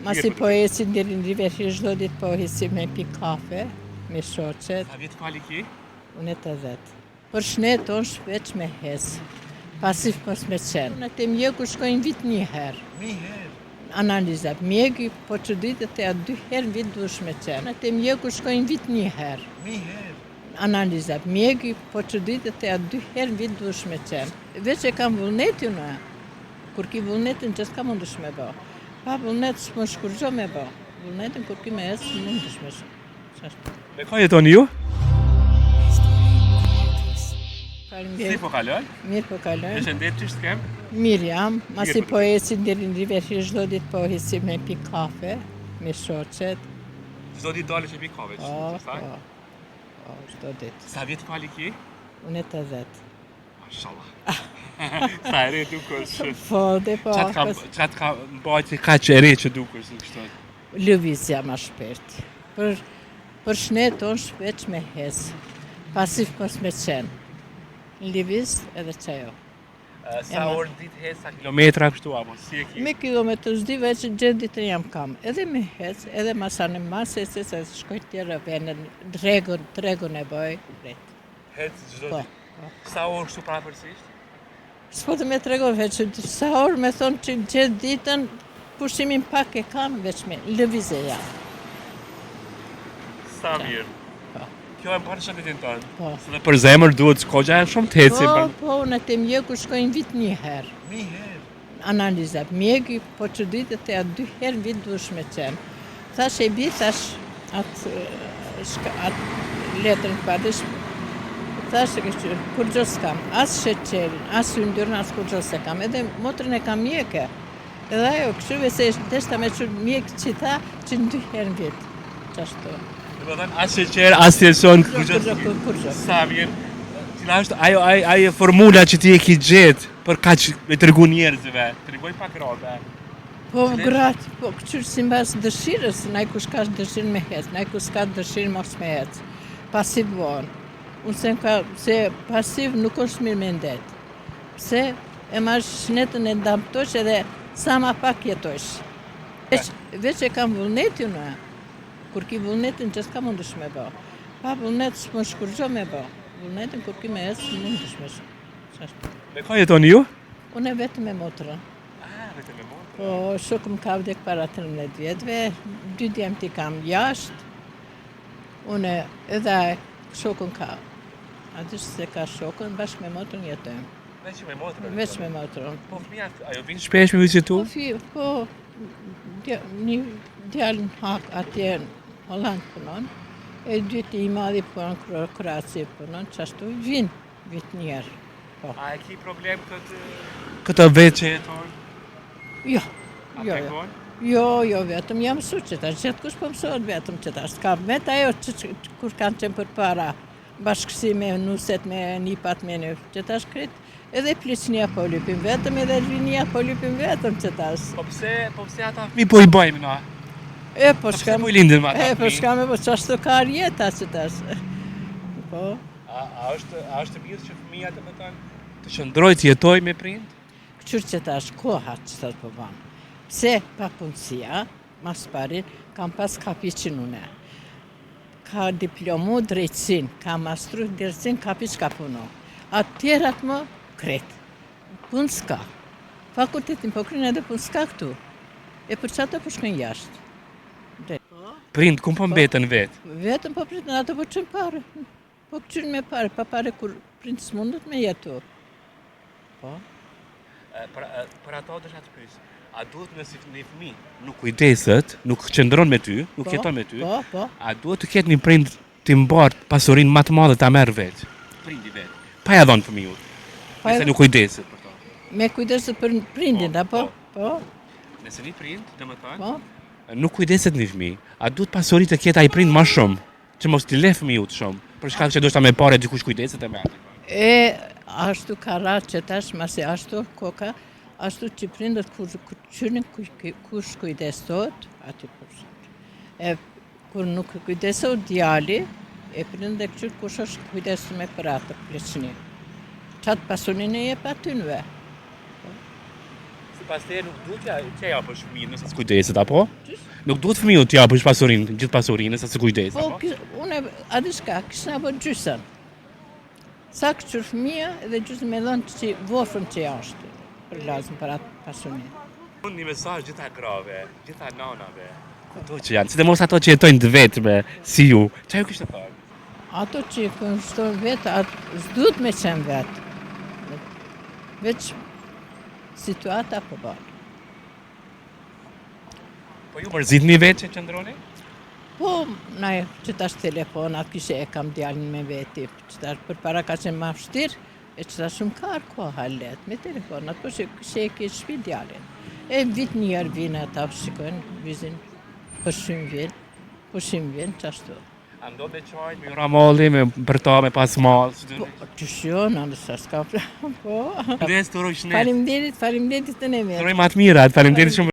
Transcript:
Masi po ecin deri në Riverhi çdo ditë po ecim me pi kafe, me shoqet. Sa vjet fali ki? Unë 80. Për shnet on shpeç me hes. Pasif mos me qenë. Unë te mjeku shkojnë vit një herë. Një herë. Analiza. Mjeki po çuditet e 2 herë në vit duhesh me qenë. Unë te mjeku shkojnë vit një herë. Një herë. Analiza. Mjeki po çuditet e 2 herë në vit duhesh me qenë. Veç e kam vullnetin unë. Kur ki vullnetin që s'ka mundesh me bë. Pa vullnet s'më shkurgjo me bë. Vullnetin kur ki me ec mundesh me shkurgjo. Me ka jetoni ju? Faleminderit. Si po kalon? Mirë po kaloj. Përshëndet, ç'është kem? Mirë jam, masi Mirë, po ecin deri në Riverhi çdo ditë po ecim me pi kafe, me shoqet. Çdo ditë dalësh e pi kafe, Po, çdo ditë. Sa vjet fali ki? Unë 80. Mashallah. Sa e re dukesh. Po, dhe po. Çat ka mbajti kaq e re që dukesh kështu. Lëvizja më shpejt. Për shnet on shpeç me hes. Pasif mos me qenë. Lëviz edhe çajo. Sa orë ditë hes, sa kilometra kështu apo si e ki? Me kilometrë s'di veç gjithë ditën jam kam. Edhe me hes, edhe masane masë, se shkoj tjera vene, tregun e bëj. Hes çdo Po. ditë. Sa orë kështu parapërsisht? S'po të me tregoj veç, sa orë me thonë që gjithë ditën, pushimin pak e kam veç me lëvizje jam. Sa mirë. Po. Kjo e bën shëndetin tonë. Po. Se dhe për zemër duhet s'koja shumë të heci. Po, në të mjeku shkojnë vit një herë. Një herë. Analiza. Mjeki po çuditet e 2 herë në vit duhesh me qenë. Thash e bi, thash atë letrën padish. Thash kur gjë s'kam, as sheqerin, as yndyrën, as kur gjë s'kam. Edhe motrën e kam mjeke. Edhe ajo, kështu se deshta me çu mjek që tha që në 2 herë në vit. Qashtu. Dhe më thënë, as sheqer, as jeson, kur Kur sa mirë. Cila është ajo formula që ti e ki gjetë për kaq me tregu njerëzve. Tregoj pak rrobe. Po gratë, po këqyrë si mbas dëshirës, naj kush ka dëshirë me hec, naj kush ka dëshirë mos me hec. Pasiv vonë. Unë se pasiv nuk është mirë me ndetë. Pse e marrë shnetën e ndamtosh edhe sa ma pak jetosh. Veç e kam vullnetin unë. Kur ki vullnetin që s'ka mundesh me bë. Pa vullnet s'më shkurgjo me bë. Vullnetin kur ki me ec mundesh me shkurgjo. Me ka jetoni ju? Unë vetëm me motrën. Vetëm me motrë. Po, shokëm ka vdek para 13 vjetëve, 2 djemë ti kam jashtë, unë edhe shokën ka, a dishtë se ka shokën, bashkë me motrën jetojmë. Veç me motrën? Veç me motrën. Po fëmijat, ajo vinë shpesh me vizitu? Po, një djallë në hak atje në Holland punon, e 2 i madhi punon, Kroaci punon, qashtu vinë vit njerë. A e ki problem këtë vetë që jeton? Jo, vetëm jam mësu që ta, gjithë kush po mësohet vetëm që ta, s'ka vetë ajo që kur kanë qenë për para, bashkësi me nuset, me nipat, me në, që ta shkrit, edhe plisnia po lypim vetëm, edhe rinia po lypim vetëm që ta. Po pse ata fëmi po i bëjmë na? Po shka po i lindin ma ata fëmi? Po shka me po qashtu ka rjeta që ta. Po. A është mirë që fëmijat të më tanë të qëndroj të jetoj me prind? Këqyrë që ta është koha që të po banë. Pse pa punësia, mas parin, kam pas kapiqin une. Ka diplomu drejtsin, ka mastru drejtsin, kapi që ka punu. Atë tjerat më kretë. Punë s'ka. Fakultetin po krynë edhe punë s'ka këtu. E për që ato po shkën jashtë. Prind, ku po mbeten vetë? Vetëm po pritën, ato po qënë pare. Po këqyrë me pare, pa pare kur prind s'mundet me jetu. Po. Për ato dësha të pysë, a duhet nësi një fëmi nuk kujdeset, nuk qëndron me ty, nuk jeton me ty, a duhet të ketë një prind të mbartë pasurin më të madhe ta merë vetë, prindi vetë, pa ja dhonë fëmijut, nëse nuk kujdeset për to. Me kujdeset për prindin, apo? Po. Nëse një prind, dhe më thonë, nuk kujdeset një fëmi, a duhet pasurit të ketë a i prind ma shumë, që mos t'i le fëmijut shumë, për shkak që do shta me pare dikush kujdeset e me atë. Ashtu ka ratë që tash, masi ashtu koka, ashtu që prindët kur qyrin kush kujdesot, ati përshët. Kur nuk kujdesot djali, e prindët e këqyrë kush është kujdesu me për atë pleqni. Qatë pasunin e jep atynve. Pastaj nuk duhet t'ja japësh fëmijën nëse s'kujdeset apo? Nuk duhet fëmijët t'ja japësh pasurinë, gjithë pasurinë nëse s'kujdeset Po, apo? unë a di shka, kishna bë gjysën. Sa këqyr fëmija dhe gjysën me dhënë që vorfën që jashtë për lazën për atë pasurinë. Unë një mesazh gjitha grave, gjitha nanave, ato që janë, sidomos ato që jetojnë të vetme, si ju, çfarë ju kishte thënë? Ato që këndshtojnë vetë, s'duhet me qenë vetë. Veç situata po bërë. Po ju mërzitni vetë që qëndroni? Po, na që tash telefonat kishe e kam djalin me veti, që tash për para ka qenë ma vështirë, e që tash shumë ka arko halet me telefonat, po që kishe e ke shpi djalin. E vit njerë vinë ata shikojnë, vizin, përshymë vinë, qashtu. Ando me qajt, me ramalli, me bërta, me pas malë, Po, që shionë, nësa s'ka po. Faleminderit, Toro Shnet. Faleminderit të ne mirë. Toro i matë mirat, faleminderit shumë.